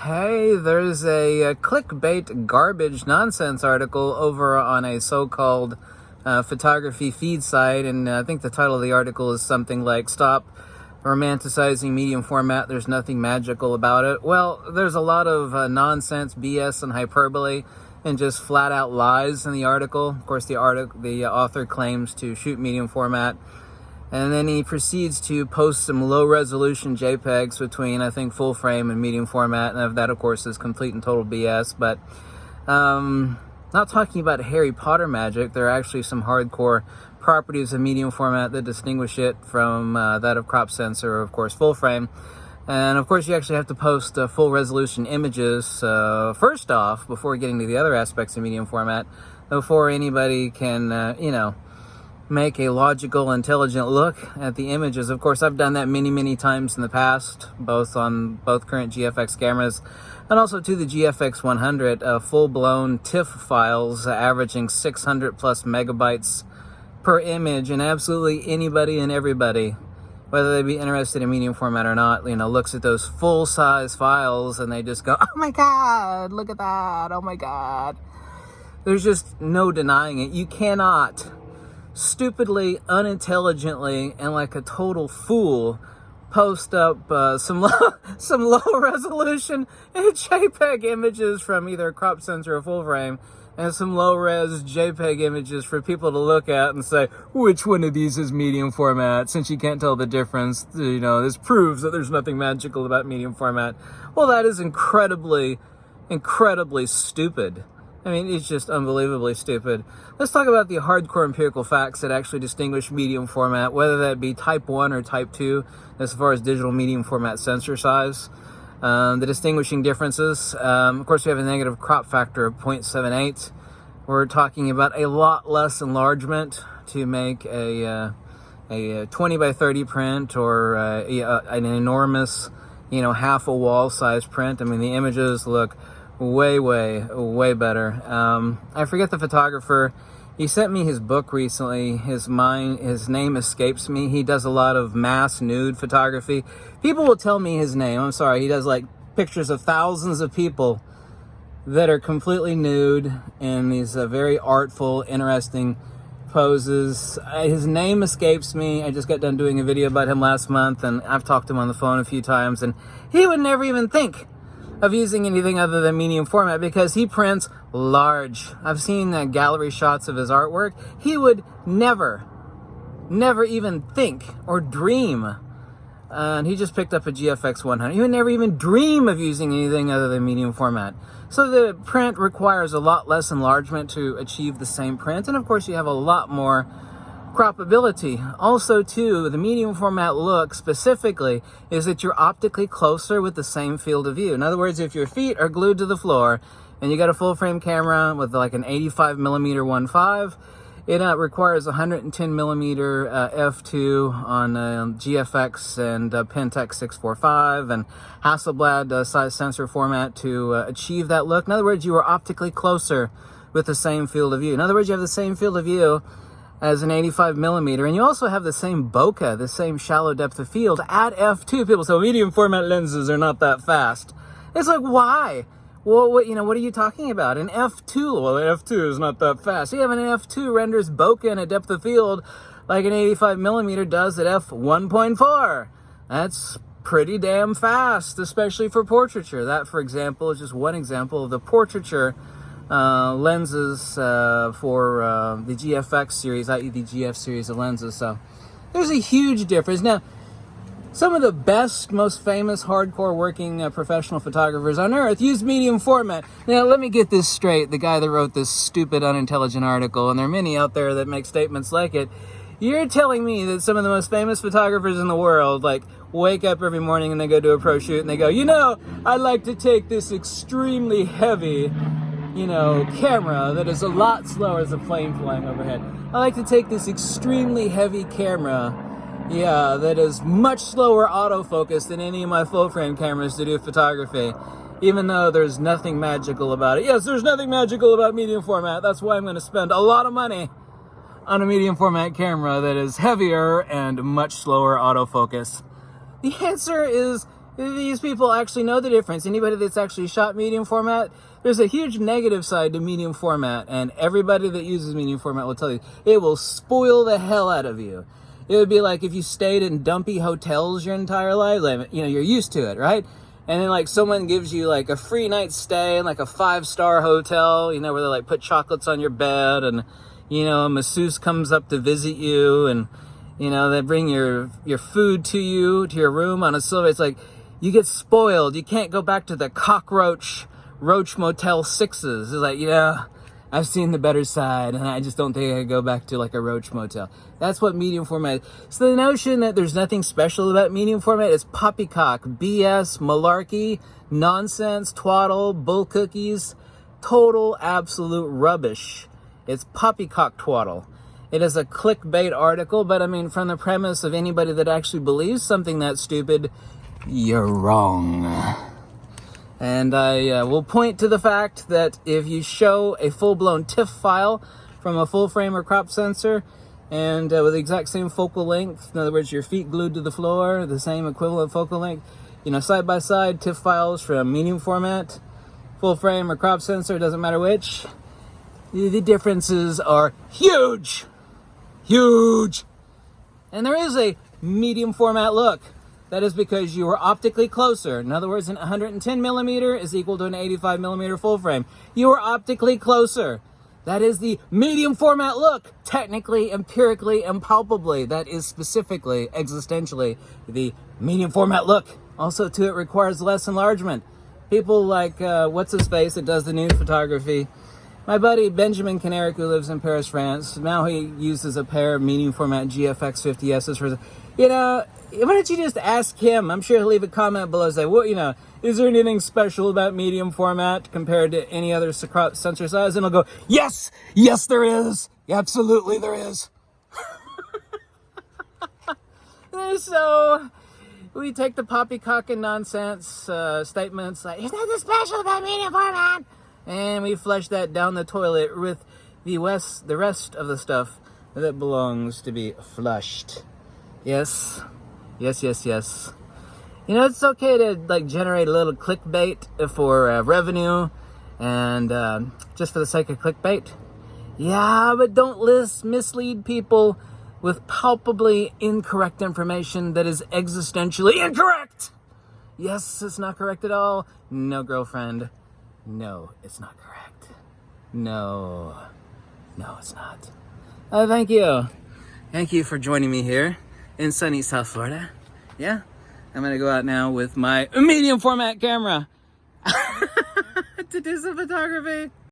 Hey, there's a clickbait garbage nonsense article over on a so-called photography feed site, and I think the title of the article is something like "Stop Romanticizing Medium Format, There's Nothing Magical About It." Well, there's a lot of nonsense, BS, and hyperbole, and just flat-out lies in the article. Of course, the author claims to shoot medium format, and then he proceeds to post some low-resolution JPEGs between, I think, full frame and medium format, and that, of course, is complete and total BS. But not talking about Harry Potter magic. There are actually some hardcore properties of medium format that distinguish it from that of crop sensor, or, of course, full frame. And, of course, you actually have to post full-resolution images first off before getting to the other aspects of medium format, before anybody can, make a logical, intelligent look at the images. Of course, I've done that many times in the past, both on both current GFX cameras and also to the GFX 100, full-blown TIFF files averaging 600 plus megabytes per image, and absolutely anybody and everybody, whether they be interested in medium format or not, looks at those full-size files and they just go, "Oh my God, look at that, oh my God." There's just no denying it. You cannot stupidly, unintelligently, and like a total fool post up some low resolution JPEG images from either crop sensor or full frame, and some low res JPEG images for people to look at and say, which one of these is medium format? Since you can't tell the difference, this proves that there's nothing magical about medium format. Well, that is incredibly stupid. I mean, it's just unbelievably stupid. Let's talk about the hardcore empirical facts that actually distinguish medium format, whether that be type 1 or type 2, as far as digital medium format sensor size. The distinguishing differences. Of course, we have a negative crop factor of 0.78. We're talking about a lot less enlargement to make a 20 by 30 print, or an enormous, half a wall size print. I mean, the images look way better. I forget the photographer. He sent me his book recently. His name escapes me. He does a lot of mass nude photography. People will tell me his name. I'm sorry. He does like pictures of thousands of people that are completely nude in these very artful, interesting poses. His name escapes me. I just got done doing a video about him last month, and I've talked to him on the phone a few times, and he would never even think of using anything other than medium format because he prints large. I've seen gallery shots of his artwork. He would never even think or dream, and he just picked up a GFX 100. He would never even dream of using anything other than medium format. So the print requires a lot less enlargement to achieve the same print, and of course you have a lot more croppability. Also, too, the medium format look specifically is that you're optically closer with the same field of view. In other words, if your feet are glued to the floor and you got a full frame camera with like an 85 millimeter 1.5, it requires 110 millimeter f2 on GFX and Pentax 645 and Hasselblad size sensor format to achieve that look. In other words, you are optically closer with the same field of view. In other words, you have the same field of view as an 85 millimeter, and you also have the same bokeh, the same shallow depth of field at f2. People say medium format lenses are not that fast. It's like, why? Well, what are you talking about? An f2? Well, f2 is not that fast. You have an f2 renders bokeh and a depth of field like an 85 millimeter does at f1.4. That's pretty damn fast, especially for portraiture. That, for example, is just one example of the portraiture lenses for the GFX series, i.e. the GF series of lenses. So there's a huge difference. Now, some of the best, most famous, hardcore working professional photographers on earth use medium format. Now, let me get this straight. The guy that wrote this stupid, unintelligent article, and there are many out there that make statements like it. You're telling me that some of the most famous photographers in the world, like, wake up every morning and they go do a pro shoot and they go, I like to take this extremely heavy camera that is a lot slower as a plane flying overhead. I like to take this extremely heavy camera, that is much slower autofocus than any of my full frame cameras to do photography, even though there's nothing magical about it. Yes, there's nothing magical about medium format. That's why I'm going to spend a lot of money on a medium format camera that is heavier and much slower autofocus. The answer is These people actually know the difference. Anybody that's actually shot medium format, there's a huge negative side to medium format, and everybody that uses medium format will tell you it will spoil the hell out of you. It would be like if you stayed in dumpy hotels your entire life, like, you know, you're used to it, right? And then like someone gives you like a free night stay in like a 5-star hotel, you know, where they like put chocolates on your bed, and, you know, a masseuse comes up to visit you, and, you know, they bring your food to you, to your room on a silver. It's like, you get spoiled. You can't go back to the Roach Motel 6s. It's like, yeah, I've seen the better side, and I just don't think I could go back to like a Roach Motel. That's what medium format is. So the notion that there's nothing special about medium format is poppycock, BS, malarkey, nonsense, twaddle, bull cookies, total absolute rubbish. It's poppycock twaddle. It is a clickbait article, but I mean, from the premise of anybody that actually believes something that stupid, you're wrong. And I will point to the fact that if you show a full-blown TIFF file from a full-frame or crop sensor, and with the exact same focal length, in other words, your feet glued to the floor, the same equivalent focal length, you know, side-by-side TIFF files from medium format, full-frame or crop sensor, doesn't matter which, the differences are huge. Huge. And there is a medium format look. That is because you are optically closer. In other words, an 110 millimeter is equal to an 85 millimeter full frame. You are optically closer. That is the medium format look. Technically, empirically, and palpably, that is specifically, existentially, the medium format look. Also, too, it requires less enlargement. People like, what's his face that does the nude photography? My buddy Benjamin Caneric, who lives in Paris, France, now he uses a pair of medium format GFX 50Ss for, you know, why don't you just ask him? I'm sure he'll leave a comment below and say, well, you know, is there anything special about medium format compared to any other sensor size? And he'll go, yes, yes, there is. Absolutely, there is. So we take the poppycock and nonsense statements like, there's nothing special about medium format. And we flush that down the toilet with the rest of the stuff that belongs to be flushed. Yes. Yes, yes, yes. You know, it's okay to like generate a little clickbait for revenue and just for the sake of clickbait. Yeah, but don't mislead people with palpably incorrect information that is existentially incorrect. Yes, it's not correct at all. No, girlfriend. No, it's not correct. No, it's not. Thank you. Thank you for joining me here in sunny South Florida. Yeah, I'm gonna go out now with my medium format camera to do some photography.